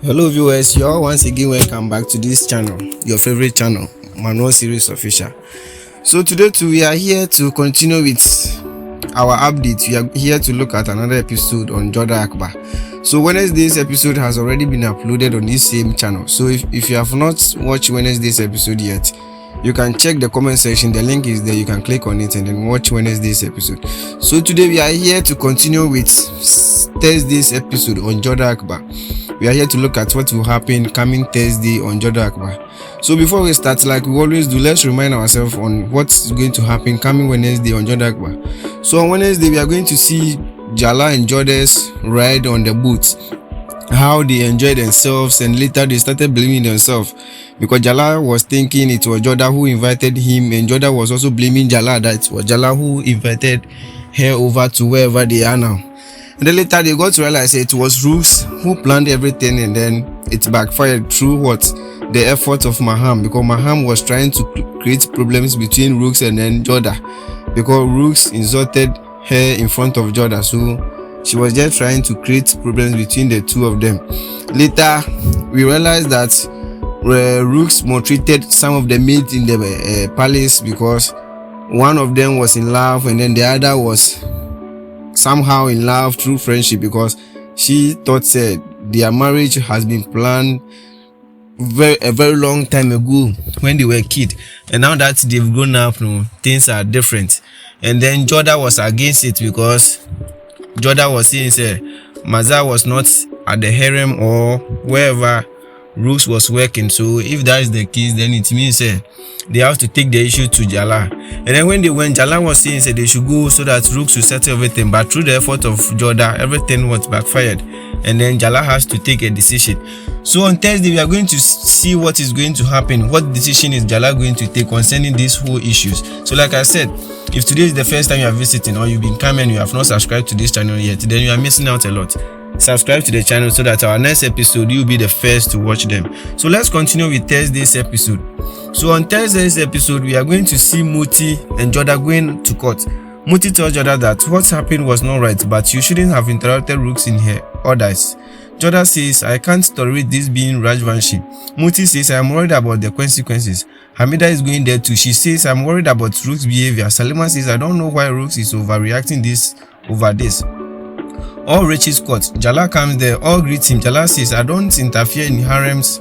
Hello viewers, you're once again welcome back to this channel, your favorite channel, Manual Series Official. So today too, we are here to continue with our update. We are here to look at another episode on Jodha Akbar. So Wednesday's episode has already been uploaded on this same channel. So if you have not watched Wednesday's episode yet, you can check the comment section. The link is there. You can click on it and then watch Wednesday's episode. So today we are here to continue with Thursday's episode on Jodha Akbar. We are here to look at what will happen coming Thursday on Jodha Akbar. So before we start, like we always do, let's remind ourselves on what's going to happen coming Wednesday on Jodha Akbar. So on Wednesday, we are going to see Jalal and Jodha's ride on the boat, how they enjoyed themselves, and later they started blaming themselves because Jalal was thinking it was Jodha who invited him, and Jodha was also blaming Jalal that it was Jalal who invited her over to wherever they are now. And then later they got to realize it was Rooks who planned everything, and then it backfired through what? The effort of Maham, because Maham was trying to create problems between Rooks and then Jodha, because Rooks insulted her in front of Jodha, so she was just trying to create problems between the two of them. Later we realized that Rooks maltreated some of the maids in the palace because one of them was in love and then the other was somehow in love through friendship, because she thought their marriage has been planned a very long time ago when they were kids, and now that they've grown up, things are different. And then Jodha was against it because Jodha was saying Maza was not at the harem or wherever Rooks was working, so if that is the case, then it means they have to take the issue to Jalal. And then when they went, Jalal was saying they should go so that Rooks will settle everything, but through the effort of Jodha, everything was backfired, and then Jalal has to take a decision. So on Thursday we are going to see what is going to happen, what decision is Jalal going to take concerning these whole issues. So like I said, if today is the first time you are visiting or you've been coming and you have not subscribed to this channel yet, then you are missing out a lot. Subscribe to the channel so that our next episode you'll be the first to watch them. So let's continue with Thursday's episode. So on Thursday's episode, we are going to see Muti and Jodha going to court. Muti tells Jodha that what happened was not right, but you shouldn't have interrupted Rooks in her orders. Jodha says, I can't tolerate this being Rajvanshi. Muti says, I am worried about the consequences. Hamida is going there too. She says, I'm worried about Rooks' behavior. Salima says, I don't know why Rooks is overreacting over this. All reaches court. Jalal comes there. All greet him. Jalal says, I don't interfere in harem's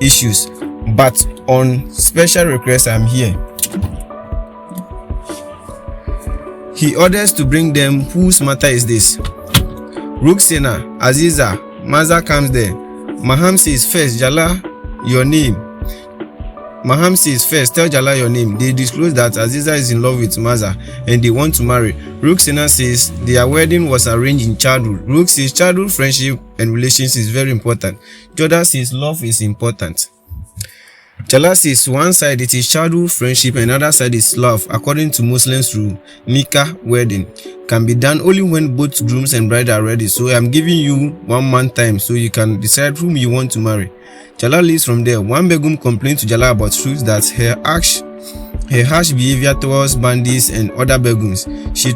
issues, but on special request I'm here. He orders to bring them. Whose matter is this? Ruksena, Aziza, Maza comes there. Maham says, first, Jalal, your name. Maham says, first, tell Jalal your name. They disclose that Aziza is in love with Maza and they want to marry. Ruksena says their wedding was arranged in childhood. Rooks says childhood friendship and relations is very important. Jodha says love is important. Jalal says one side it is childhood friendship and other side is love. According to Muslims rule, nikah, wedding, can be done only when both grooms and bride are ready. So I am giving you 1 month time so you can decide whom you want to marry. Jalal leaves from there. One Begum complains to Jalal about Rooks that her harsh behavior towards bandits and other Begums. She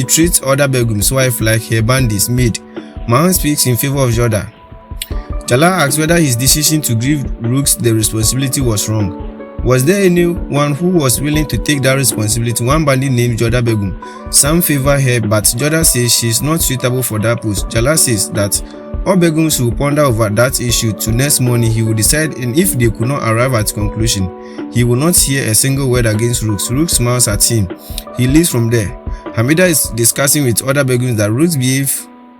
treats other Begums' wife like her bandits maid. Maham speaks in favor of Jodha. Jalal asks whether his decision to give Rooks the responsibility was wrong. Was there anyone who was willing to take that responsibility? One bandit named Jodha Begum. Some favor her, but Jodha says she is not suitable for that post. Jalal says that all Begums will ponder over that issue till next morning. He will decide, and if they could not arrive at conclusion, he will not hear a single word against Rooks. Rooks smiles at him. He leaves from there. Hamida is discussing with other Begums that Rooks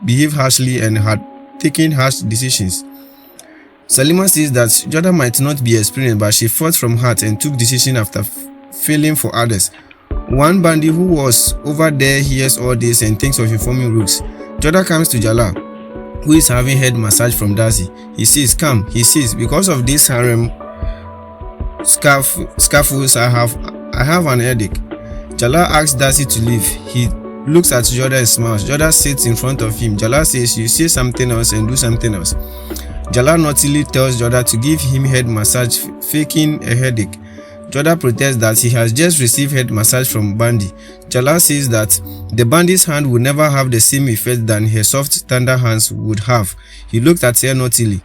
behave harshly and had taken harsh decisions. Salima says that Jodha might not be experienced, but she fought from heart and took decision after failing for others. One bandit who was over there hears all this and thinks of informing Rooks. Jodha comes to Jalal, who is having head massage from Darcy. He says, come. He says, because of this harem scuffles, I have an headache. Jalal asks Darcy to leave. He looks at Jodha and smiles. Jodha sits in front of him. Jalal says, you say something else and do something else. Jalal naughtily tells Jodha to give him head massage, faking a headache. Jodha protests that he has just received head massage from Bandi. Jalal says that the Bandi's hand would never have the same effect than her soft, tender hands would have. He looked at her naughtily.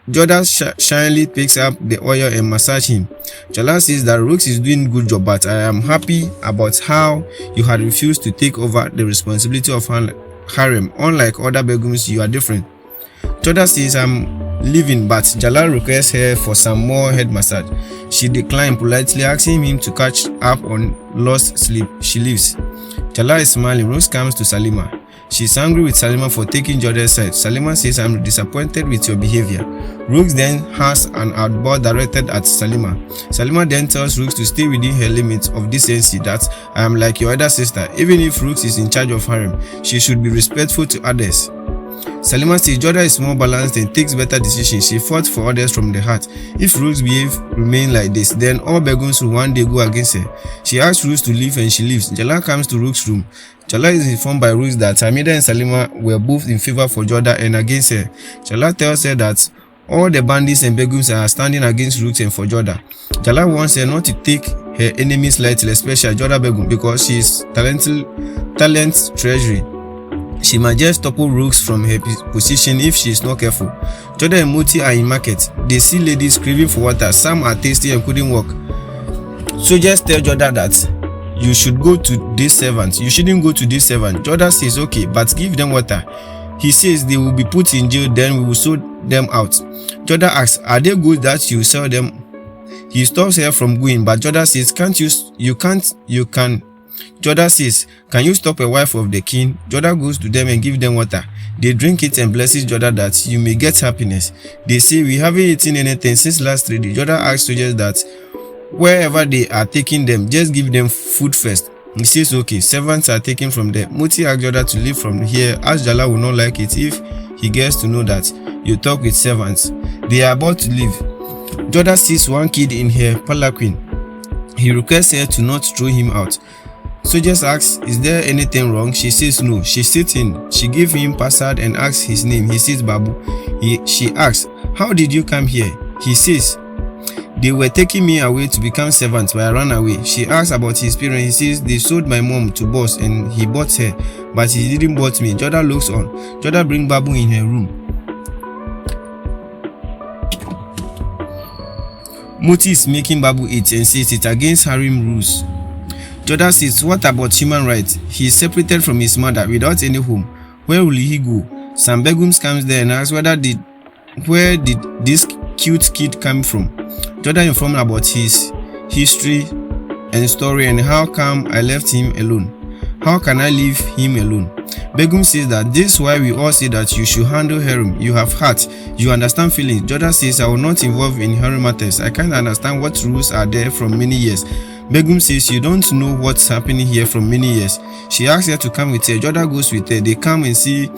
Jodha shyly picks up the oil and massage him. Jalal says that Rooks is doing good job, but I am happy about how you had refused to take over the responsibility of harem. Unlike other begums, you are different. Jodha says I'm leaving, but Jalal requests her for some more head massage. She declined, politely asking him to catch up on lost sleep. She leaves. Jalal is smiling. Rooks comes to Salima. She's angry with Salima for taking Jodha's side. Salima says, I'm disappointed with your behavior. Rooks then has an outburst directed at Salima. Salima then tells Rooks to stay within her limits of decency, that I am like your other sister. Even if Rooks is in charge of harem, she should be respectful to others. Salima says Jodha is more balanced and takes better decisions. She fought for others from the heart. If Rooks remain like this, then all begums will one day go against her. She asks Rooks to leave and she leaves. Jalal comes to Rooks' room. Jalal is informed by Rooks that Hamida and Salima were both in favor for Jodha and against her. Jalal tells her that all the bandits and begums are standing against Rooks and for Jodha. Jalal wants her not to take her enemies lightly, especially Jodha Begum, because she is talent treasury. She might just topple Rooks from her position if she is not careful. Jodha and Moti are in market. They see ladies craving for water. Some are tasty and couldn't walk. So just tell Jodha that you should go to this servant. You shouldn't go to this servant. Jodha says okay, but give them water. He says they will be put in jail, then we will sort them out. Jodha asks, are they good that you sell them? He stops her from going, but Jodha says, you can. Jodha says, can you stop a wife of the king? Jodha goes to them and gives them water. They drink it and blesses Jodha that you may get happiness. They say, we haven't eaten anything since last 3 days. Jodha asks soldiers that wherever they are taking them, just give them food first. He says okay. Servants are taken from there. Moti asks Jodha to leave from here, as Jalal will not like it if he gets to know that you talk with servants. They are about to leave. Jodha sees one kid in her palanquin. He requests her to not throw him out. Soldiers asks, is there anything wrong? She says no. She sits in. She gives him password and asks his name. He says Babu. She asks, how did you come here? He says, they were taking me away to become servants, but I ran away. She asks about his parents. He says they sold my mom to boss and he bought her, but he didn't bought me. Jodha looks on. Jodha brings Babu in her room. Moti is making Babu eat and says it's against harem rules. Jodha says, what about human rights? He is separated from his mother without any home. Where will he go? Some begums comes there and asks where did this cute kid come from? Jodha informed about his history and story and how come I left him alone. How can I leave him alone? Begum says that this is why we all say that you should handle harem. You have heart, you understand feelings. Jodha says I will not involve in harem matters. I can't understand what rules are there from many years. Begum says you don't know what's happening here from many years. She asks her to come with her. Jodha goes with her. They come and see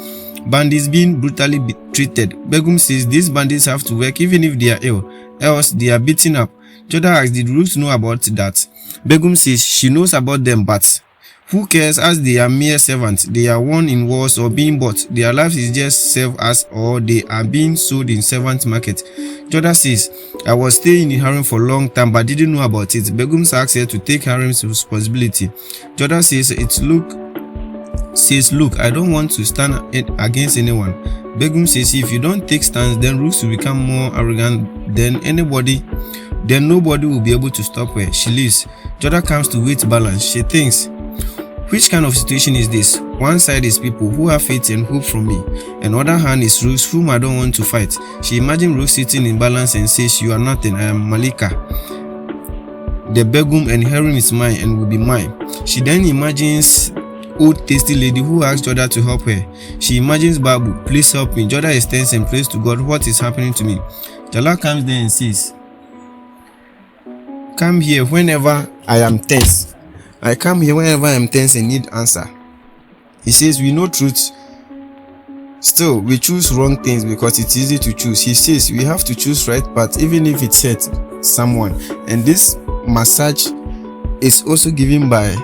bandits being brutally treated. Begum says these bandits have to work even if they are ill, else they are beaten up. Jodha asks, did Rooks know about that? Begum says she knows about them, but who cares, as they are mere servants. They are won in wars or being bought. Their lives is just serve as, or they are being sold in servant market. Jodha says, I was staying in harem for a long time but didn't know about it. Begum asks her to take harem's responsibility. Jodha says, look, I don't want to stand against anyone. Begum says, if you don't take stands, then Rooks will become more arrogant than anybody. Then nobody will be able to stop her. She leaves. Jodha comes to weight balance. She thinks, which kind of situation is this? One side is people who have faith and hope from me. Another hand is Rooks whom I don't want to fight. She imagines Rooks sitting in balance and says, you are nothing, I am Malika. The Begum and harem is mine and will be mine. She then imagines old tasty lady who asks Jodha to help her. She imagines Babu, please help me. Jodha is tense and prays to God, what is happening to me? Jalal comes there and says, come here whenever I am tense. I come here whenever I am tense and need answer. He says we know truth. Still, we choose wrong things because it's easy to choose. He says we have to choose right path even if it hurts someone. And this massage is also given by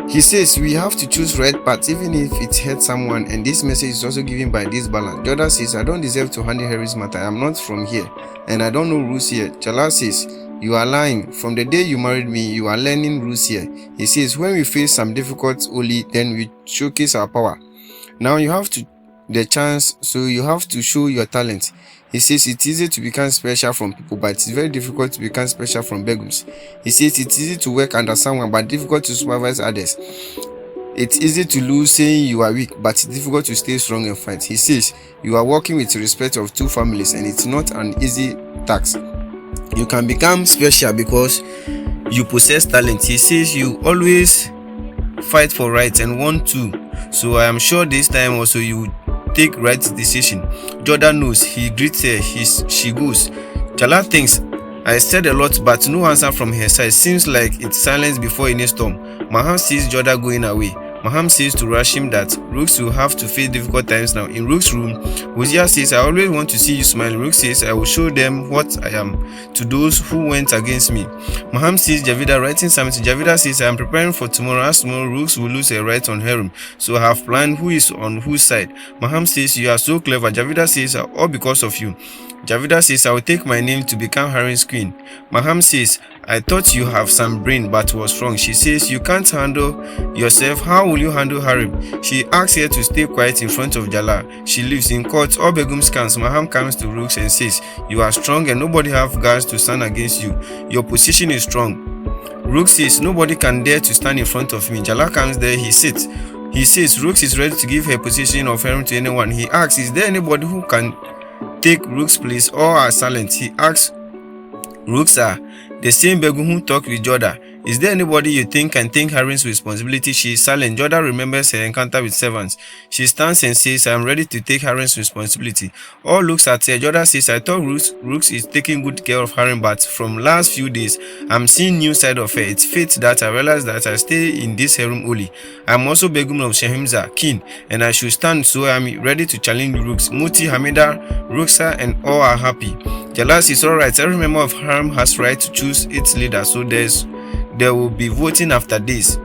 He says we have to choose right path even if it hurts someone, and this message is also given by this balance. Jodha says, I don't deserve to handle Harry's matter. I am not from here and I don't know rules here. Jalal says, you are lying. From the day you married me, you are learning rules here. He says, when we face some difficult only, then we showcase our power. Now you have the chance, so you have to show your talent. He says it's easy to become special from people, but it's very difficult to become special from begums. He says it's easy to work under someone, but difficult to supervise others. It's easy to lose saying you are weak, but it's difficult to stay strong and fight. He says you are working with respect of two families, and it's not an easy task. You can become special because you possess talent. He says you always fight for rights and want to. So I am sure this time also you take right decision. Jodha knows. He greets her. She goes. Jalal thinks, I said a lot, but no answer from her side. Seems like it's silence before any storm. Maham sees Jodha going away. Maham says to Rashim that Rooks will have to face difficult times now. In Rooks' room, Hosea says, I always want to see you smile. Rooks says, I will show them what I am to those who went against me. Maham sees Javida writing something. Javida says, I am preparing for tomorrow. As tomorrow, Rooks will lose a right on Harem. So I have planned who is on whose side. Maham says, you are so clever. Javida says, all because of you. Javida says, I will take my name to become Harem's queen. Maham says, I thought you have some brain but was wrong. She says, you can't handle yourself. How will you handle Harem? She asks her to stay quiet in front of Jalal. She leaves. In court, all Begums comes. Maham comes to Rooks and says, you are strong and nobody have guards to stand against you. Your position is strong. Rooks says, nobody can dare to stand in front of me. Jalal comes there. He sits. He says, Rooks is ready to give her position of Harem to anyone. He asks, is there anybody who can take Rooks' place or are silent? He asks, Rooks are the same Begum who talked with Jodha. Is there anybody you think can take Harem's responsibility? She is silent. Jodha remembers her encounter with servants. She stands and says, I am ready to take Harem's responsibility. All looks at her. Jodha says, I thought Rooks is taking good care of Harem, but from last few days, I'm seeing new side of her. It's fate that I realize that I stay in this Harem only. I'm also Begum of Shahimza, king, and I should stand, so I'm ready to challenge Rooks. Muti, Hamida, Rooksa, and all are happy. Jalal says, alright, every member of Harem has right to choose its leader, so there will be voting after this.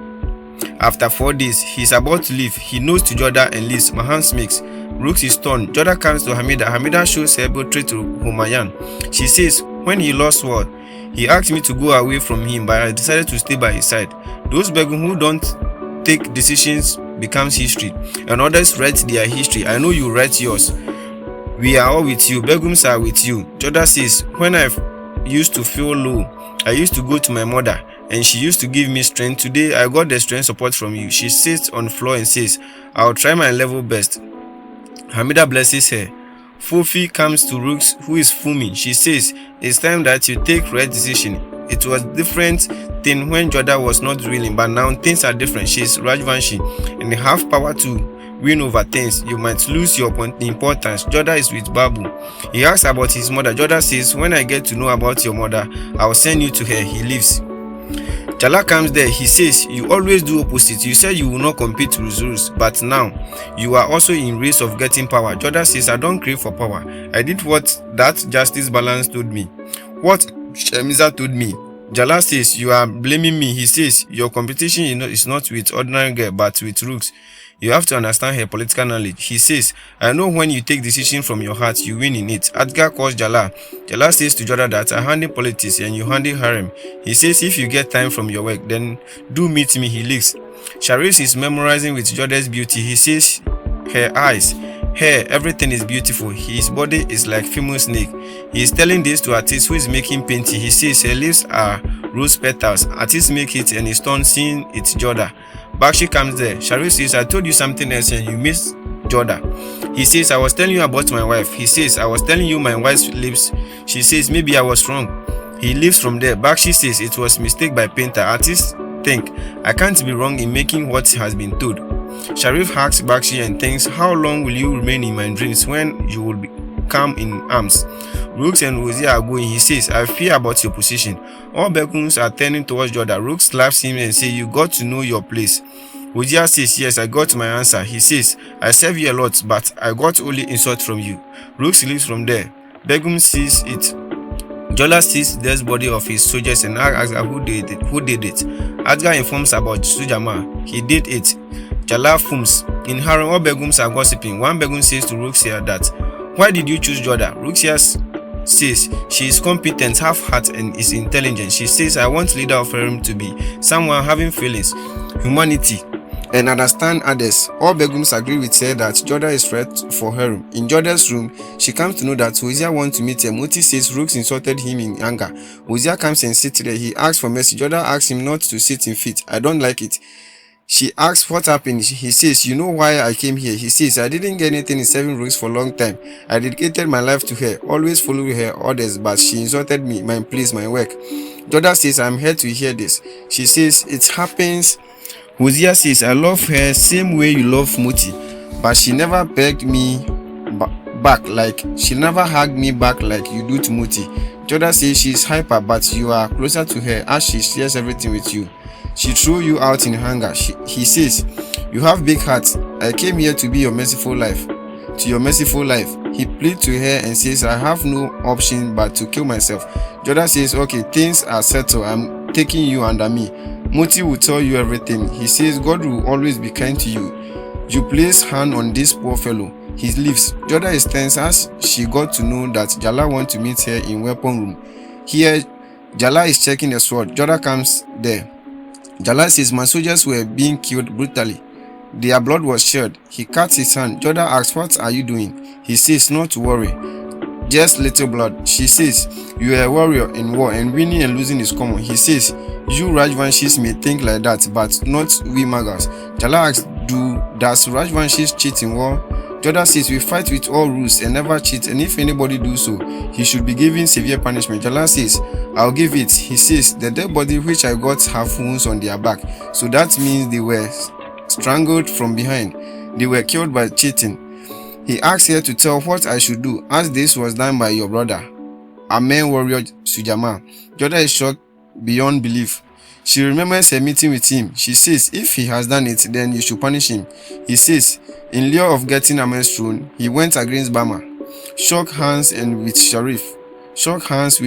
After 4 days, he's about to leave. He nods to Jodha and leaves. Maham speaks. Rooks is torn. Jodha comes to Hamida. Hamida shows her portrait to Humayun. She says, when he lost war, he asked me to go away from him, but I decided to stay by his side. Those Begum who don't take decisions becomes history, and others write their history. I know you write yours. We are all with you. Begums are with you. Jodha says, when I used to feel low, I used to go to my mother, and she used to give me strength. Today, I got the strength support from you. She sits on the floor and says, I'll try my level best. Hamida blesses her. Fofi comes to Rooks, who is fuming. She says, it's time that you take right decision. It was different thing when Jodha was not ruling, but now things are different. She's Rajvanshi and have power to win over things. You might lose your importance. Jodha is with Babu. He asks about his mother. Jodha says, when I get to know about your mother, I'll send you to her. He leaves. Jalal comes there. He says, you always do opposite. You said you will not compete with rules, but now you are also in race of getting power. Jodha says, I don't crave for power. I did what that justice balance told me. What Shemiza told me. Jalal says, you are blaming me. He says, your competition is not with ordinary girl, but with Rooks. You have to understand her political knowledge. He says, I know when you take decision from your heart, you win in it. Akbar calls Jalal. Jalal says to Jodha that I handle politics and you handle Harem. He says, if you get time from your work, then do meet me. He leaves. Sharif is memorizing with Jodha's beauty. He says, her eyes, hair, everything is beautiful. His body is like female snake. He is telling this to artist who is making painting. He says her lips are rose petals. Artist make it and is stunned seeing it's Jodha. Bakshi comes there. Sharif says, I told you something else and you missed Jodha. He says, I was telling you about my wife. He says, I was telling you my wife's lips. She says, maybe I was wrong. He leaves from there. Bakshi says, it was mistake by painter. Artists think, I can't be wrong in making what has been told. Sharif asks Bakshi and thinks, how long will you remain in my dreams when you will come in arms? Rooks and Hosea are going. He says, I fear about your position. All Begums are turning towards Jodha. Rooks slaps him and says, you got to know your place. Hosea says, yes, I got my answer. He says, I serve you a lot, but I got only insult from you. Rooks leaves from there. Begum sees it. Jalal sees the dead body of his soldiers and asks who did it. Akbar informs about Sujama. He did it. Jalal fumes. In Harem, all Begums are gossiping. One Begum says to Rukaiya that, "Why did you choose Jodha?" Rukaiya says she is competent, have heart, and is intelligent. She says, "I want leader of Harem to be someone having feelings, humanity, and understand others." All Begums agree with her that Jodha is threat for Harem. In Jodha's room, she comes to know that Hosea wants to meet her. Moti says Rooks insulted him in anger. Hosea comes and sits there. He asks for mercy. Jodha asks him not to sit in feet. "I don't like it." She asks what happened. He says, "You know why I came here?" He says, "I didn't get anything in serving Rooks for a long time. I dedicated my life to her, always following her orders, but she insulted me, my place, my work." Jodha says, "I'm here to hear this." She says, "It happens." Hosea says, "I love her same way you love Moti, but she never begged me back like she never hugged me back like you do to Moti." Jodha says she's hyper, but you are closer to her as she shares everything with you. She threw you out in hunger. He says, "You have big heart. I came here to be your merciful life. To your merciful life." He pleads to her and says, "I have no option but to kill myself." Jodha says, "Okay, things are settled. I'm taking you under me. Moti will tell you everything." He says, "God will always be kind to you. You place hand on this poor fellow." He leaves. Jodha is tense as she got to know that Jalal wants to meet her in weapon room. Here, Jalal is checking the sword. Jodha comes there. Jalal says, "My soldiers were being killed brutally. Their blood was shed." He cuts his hand. Jodha asks, "What are you doing?" He says, "Not to worry. Just little blood." She says, "You are a warrior in war and winning and losing is common." He says, "You Rajvanshis may think like that, but not we Magas." Jalal asks, "Does Rajvanshis cheat in war?" Jodha says, "We fight with all rules and never cheat, and if anybody do so, he should be given severe punishment." Jalal says, "I'll give it." He says, "The dead body which I got have wounds on their back, so that means they were strangled from behind. They were killed by cheating." He asks her to tell what I should do, as this was done by your brother, Amen warrior Sujama. Jodha is shocked beyond belief. She remembers her meeting with him. She says, "If he has done it, then you should punish him." He says, in lieu of getting Amen's throne, he went against Bama, shook hands with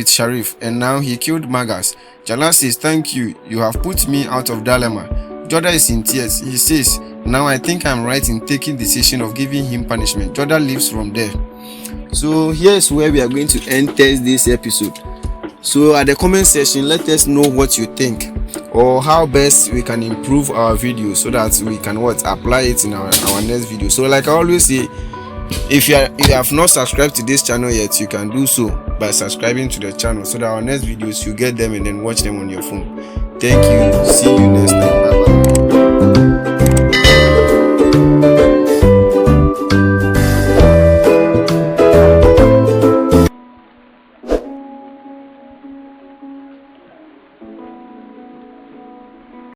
Sharif, and now he killed Magas. Jalal says, "Thank you, you have put me out of dilemma." Jodha is in tears. He says, "Now I think I'm right in taking the decision of giving him punishment." Jodha leaves from there. So here's where we are going to end Thursday's episode. So at the comment section, let us know what you think, or how best we can improve our video so that we can apply it in our next video. So like I always say, if you have not subscribed to this channel yet, you can do so by subscribing to the channel so that our next videos you get them and then watch them on your phone. Thank you. See you next time.